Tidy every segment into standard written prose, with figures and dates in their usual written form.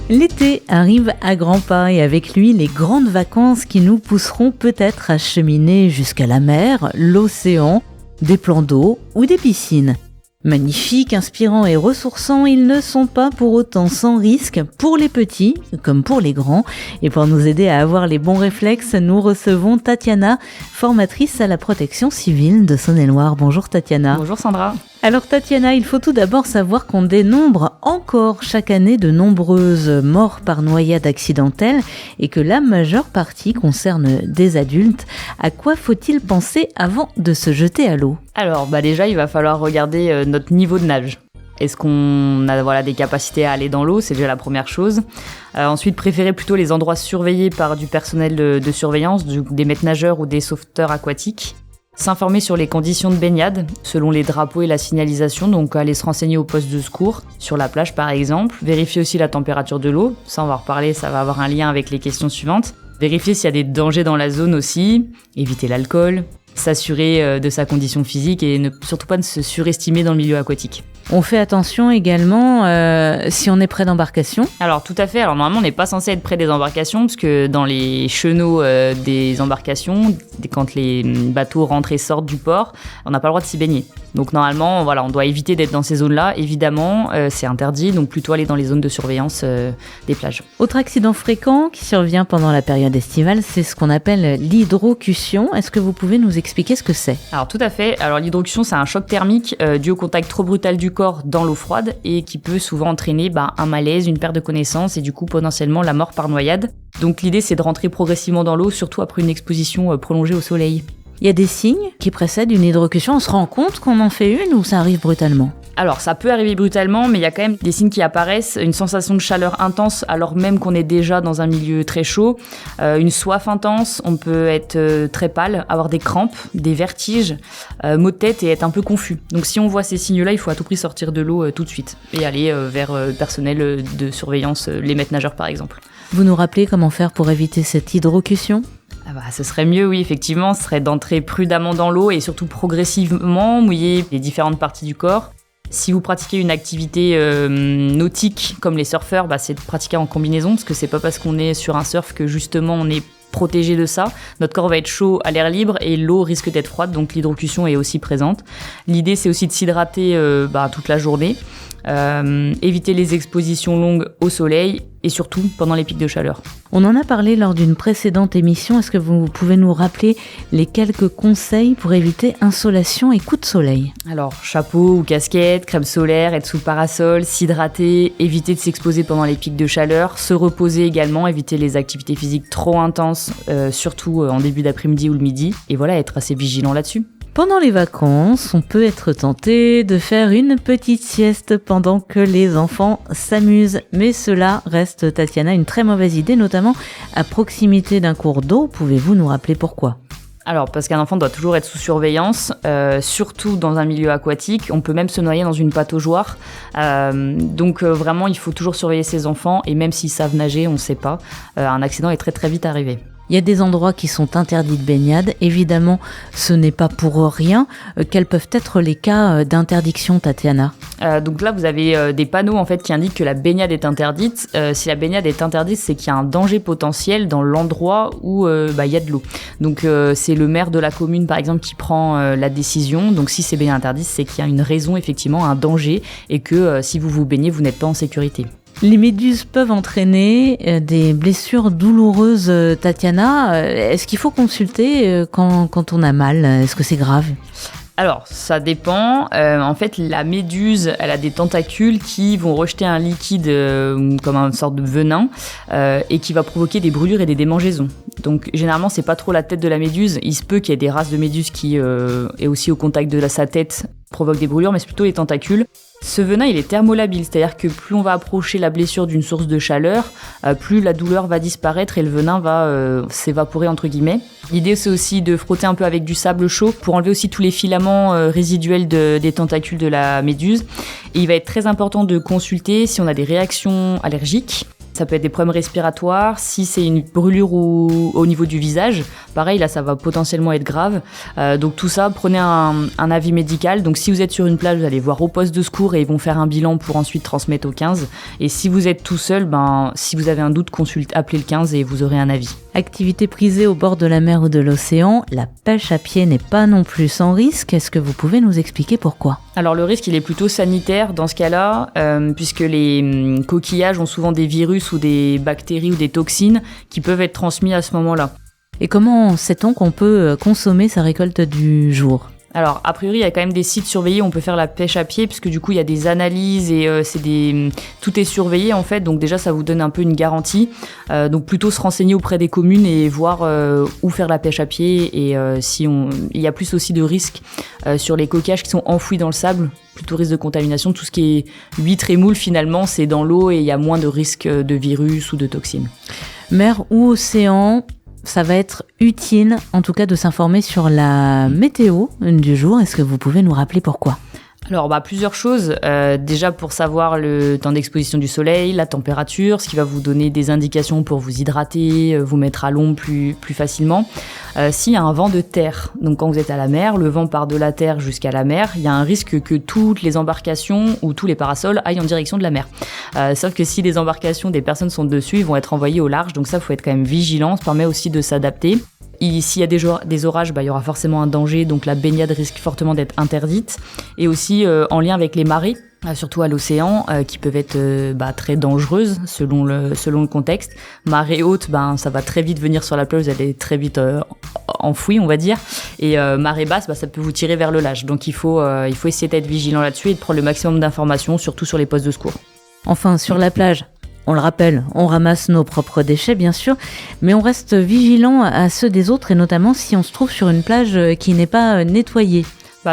L'été arrive à grands pas et avec lui les grandes vacances qui nous pousseront peut-être à cheminer jusqu'à la mer, l'océan, des plans d'eau ou des piscines. Magnifiques, inspirants et ressourçants, ils ne sont pas pour autant sans risque pour les petits comme pour les grands. Et pour nous aider à avoir les bons réflexes, nous recevons Tatiana, formatrice à la protection civile de Saône-et-Loire. Bonjour Tatiana. Bonjour Sandra. Alors Tatiana, il faut tout d'abord savoir qu'on dénombre encore chaque année de nombreuses morts par noyade accidentelle et que la majeure partie concerne des adultes. À quoi faut-il penser avant de se jeter à l'eau ? Alors déjà, il va falloir regarder notre niveau de nage. Est-ce qu'on a des capacités à aller dans l'eau ? C'est déjà la première chose. Ensuite, préférer plutôt les endroits surveillés par du personnel de surveillance, des maîtres nageurs ou des sauveteurs aquatiques. S'informer sur les conditions de baignade, selon les drapeaux et la signalisation, donc aller se renseigner au poste de secours, sur la plage par exemple. Vérifier aussi la température de l'eau, ça on va en reparler, ça va avoir un lien avec les questions suivantes. Vérifier s'il y a des dangers dans la zone aussi, éviter l'alcool, s'assurer de sa condition physique et surtout pas de se surestimer dans le milieu aquatique. On fait attention également si on est près d'embarcation. Alors tout à fait, alors normalement on n'est pas censé être près des embarcations parce que dans les chenaux des embarcations, quand les bateaux rentrent et sortent du port, on n'a pas le droit de s'y baigner. Donc normalement on doit éviter d'être dans ces zones-là, évidemment c'est interdit, donc plutôt aller dans les zones de surveillance des plages. Autre accident fréquent qui survient pendant la période estivale, c'est ce qu'on appelle l'hydrocution. Est-ce que vous pouvez nous expliquer ce que c'est ? Alors tout à fait, alors l'hydrocution c'est un choc thermique dû au contact trop brutal du corps dans l'eau froide et qui peut souvent entraîner un malaise, une perte de connaissance et du coup potentiellement la mort par noyade. Donc l'idée c'est de rentrer progressivement dans l'eau, surtout après une exposition prolongée au soleil. Il y a des signes qui précèdent une hydrocution, on se rend compte qu'on en fait une ou ça arrive brutalement ? Alors ça peut arriver brutalement, mais il y a quand même des signes qui apparaissent, une sensation de chaleur intense alors même qu'on est déjà dans un milieu très chaud, une soif intense, on peut être très pâle, avoir des crampes, des vertiges, maux de tête et être un peu confus. Donc si on voit ces signes-là, il faut à tout prix sortir de l'eau tout de suite et aller vers le personnel de surveillance, les maîtres nageurs par exemple. Vous nous rappelez comment faire pour éviter cette hydrocution ? Ce serait mieux, oui, effectivement, ce serait d'entrer prudemment dans l'eau et surtout progressivement mouiller les différentes parties du corps. Si vous pratiquez une activité nautique comme les surfeurs, c'est de pratiquer en combinaison parce que c'est pas parce qu'on est sur un surf que justement on est protégé de ça. Notre corps va être chaud à l'air libre et l'eau risque d'être froide, donc l'hydrocution est aussi présente. L'idée c'est aussi de s'hydrater toute la journée, éviter les expositions longues au soleil et surtout pendant les pics de chaleur. On en a parlé lors d'une précédente émission, est-ce que vous pouvez nous rappeler les quelques conseils pour éviter insolation et coups de soleil ? Alors chapeau ou casquette, crème solaire, être sous le parasol, s'hydrater, éviter de s'exposer pendant les pics de chaleur, se reposer également, éviter les activités physiques trop intenses, surtout en début d'après-midi ou le midi, et être assez vigilant là-dessus. Pendant les vacances, on peut être tenté de faire une petite sieste pendant que les enfants s'amusent. Mais cela reste, Tatiana, une très mauvaise idée, notamment à proximité d'un cours d'eau. Pouvez-vous nous rappeler pourquoi ? Alors, parce qu'un enfant doit toujours être sous surveillance, surtout dans un milieu aquatique. On peut même se noyer dans une pataugeoire. Donc vraiment, il faut toujours surveiller ses enfants. Et même s'ils savent nager, on ne sait pas. Un accident est très très vite arrivé. Il y a des endroits qui sont interdits de baignade. Évidemment, ce n'est pas pour rien. Quels peuvent être les cas d'interdiction, Tatiana ? Donc là, vous avez des panneaux en fait qui indiquent que la baignade est interdite. Si la baignade est interdite, c'est qu'il y a un danger potentiel dans l'endroit où il y a de l'eau. Donc c'est le maire de la commune, par exemple, qui prend la décision. Donc si c'est baignade interdite, c'est qu'il y a une raison, effectivement, un danger, et que si vous vous baignez, vous n'êtes pas en sécurité. Les méduses peuvent entraîner des blessures douloureuses, Tatiana. Est-ce qu'il faut consulter quand on a mal ? Est-ce que c'est grave ? Alors, ça dépend. En fait, la méduse, elle a des tentacules qui vont rejeter un liquide comme une sorte de venin et qui va provoquer des brûlures et des démangeaisons. Donc, généralement, c'est pas trop la tête de la méduse. Il se peut qu'il y ait des races de méduses qui, et aussi au contact de sa tête, provoquent des brûlures, mais c'est plutôt les tentacules. Ce venin, il est thermolabile, c'est-à-dire que plus on va approcher la blessure d'une source de chaleur, plus la douleur va disparaître et le venin va s'évaporer, entre guillemets. L'idée, c'est aussi de frotter un peu avec du sable chaud pour enlever aussi tous les filaments résiduels des tentacules de la méduse. Et il va être très important de consulter si on a des réactions allergiques, Ça peut être des problèmes respiratoires. Si c'est une brûlure au niveau du visage, pareil, là, ça va potentiellement être grave. Donc tout ça, prenez un avis médical. Donc si vous êtes sur une plage, vous allez voir au poste de secours et ils vont faire un bilan pour ensuite transmettre au 15. Et si vous êtes tout seul, si vous avez un doute, appelez le 15 et vous aurez un avis. Activité prisée au bord de la mer ou de l'océan, la pêche à pied n'est pas non plus sans risque. Est-ce que vous pouvez nous expliquer pourquoi ? Alors le risque, il est plutôt sanitaire dans ce cas-là, puisque les coquillages ont souvent des virus ou des bactéries ou des toxines qui peuvent être transmis à ce moment-là. Et comment sait-on qu'on peut consommer sa récolte du jour ? Alors, a priori, il y a quand même des sites surveillés où on peut faire la pêche à pied, puisque du coup, il y a des analyses et tout est surveillé, en fait. Donc déjà, ça vous donne un peu une garantie. Donc plutôt se renseigner auprès des communes et voir où faire la pêche à pied. Et il y a plus aussi de risques sur les coquillages qui sont enfouis dans le sable, plutôt risque de contamination. Tout ce qui est huîtres et moules, finalement, c'est dans l'eau et il y a moins de risques de virus ou de toxines. Mer ou océan, ça va être utile, en tout cas, de s'informer sur la météo du jour. Est-ce que vous pouvez nous rappeler pourquoi ? Alors, plusieurs choses. Déjà, pour savoir le temps d'exposition du soleil, la température, ce qui va vous donner des indications pour vous hydrater, vous mettre à l'ombre plus facilement. S'il y a un vent de terre, donc quand vous êtes à la mer, le vent part de la terre jusqu'à la mer, il y a un risque que toutes les embarcations ou tous les parasols aillent en direction de la mer. Sauf que si les embarcations des personnes sont dessus, ils vont être envoyés au large, donc ça, il faut être quand même vigilant. Ça permet aussi de s'adapter. S'il y a des orages, il y aura forcément un danger, donc la baignade risque fortement d'être interdite. Et aussi en lien avec les marées, surtout à l'océan, qui peuvent être très dangereuses selon le contexte. Marée haute, ça va très vite venir sur la plage, vous allez très vite enfoui, on va dire. Et marée basse, ça peut vous tirer vers le large. Donc il faut essayer d'être vigilant là-dessus et de prendre le maximum d'informations, surtout sur les postes de secours. Enfin, sur la plage, on le rappelle, on ramasse nos propres déchets, bien sûr, mais on reste vigilant à ceux des autres, et notamment si on se trouve sur une plage qui n'est pas nettoyée.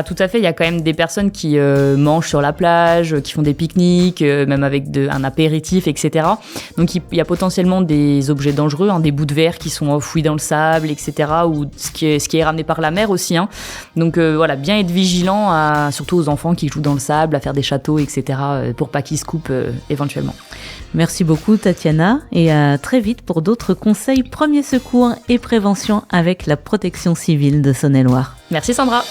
Tout à fait, il y a quand même des personnes qui mangent sur la plage, qui font des pique-niques, même avec un apéritif, etc. Donc il y a potentiellement des objets dangereux, des bouts de verre qui sont enfouis dans le sable, etc. Ou ce qui est ramené par la mer aussi. Donc bien être vigilant, surtout aux enfants qui jouent dans le sable, à faire des châteaux, etc. Pour pas qu'ils se coupent éventuellement. Merci beaucoup Tatiana, et à très vite pour d'autres conseils premiers secours et prévention avec la protection civile de Saône-et-Loire. Merci Sandra.